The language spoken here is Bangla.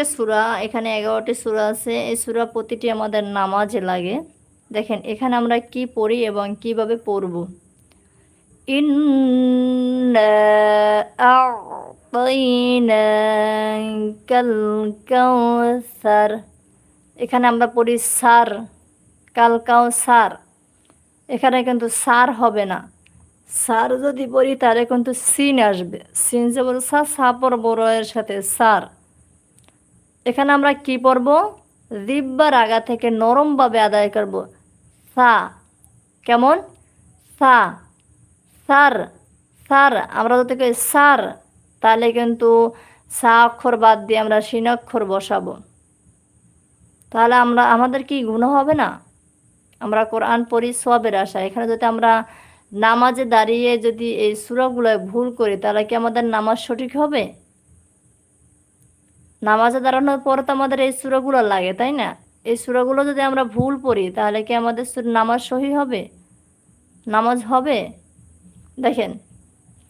প্রত্যেকটা সূরা, এখানে 11টি সূরা আছে। এই সূরা প্রতিটি আমাদের নামাজে লাগে। দেখেন এখানে আমরা কি পড়ি এবং কিভাবে পড়ব। ইন্না আ'তাইনাকাল কাউসার, এখানে আমরা পড়ি সার, কাল কাউসার। এখানে কিন্তু সার হবে না, সার যদি পড়ি তাহলে কিন্তু সিন আসবে। সিন যে বড় সা, সা পড়ব রয়ের সাথে সার। এখানে আমরা কি পড়ব, জিব্বার আগা থেকে নরমভাবে আদায় করব। সা, কেমন, সা, সার, সার। আমরা যদি কই সার, তাহলে কিন্তু সা অক্ষর বাদ দিয়ে আমরা শিন অক্ষর বসাবো। তাহলে আমাদের কি গুনাহ হবে না? আমরা কোরআন পড়ি সওয়াবের আশায়। এখানে যদি আমরা নামাজে দাঁড়িয়ে যদি এই সূরাগুলো ভুল করি, তাহলে কি আমাদের নামাজ সঠিক হবে? নামাজে দাঁড়ানোর পর তো আমাদের এই সূরাগুলো লাগে, তাই না? এই সূরাগুলো যদি আমরা ভুল পড়ি, তাহলে কি আমাদের নামাজ সহি হবে? নামাজ হবে? দেখেন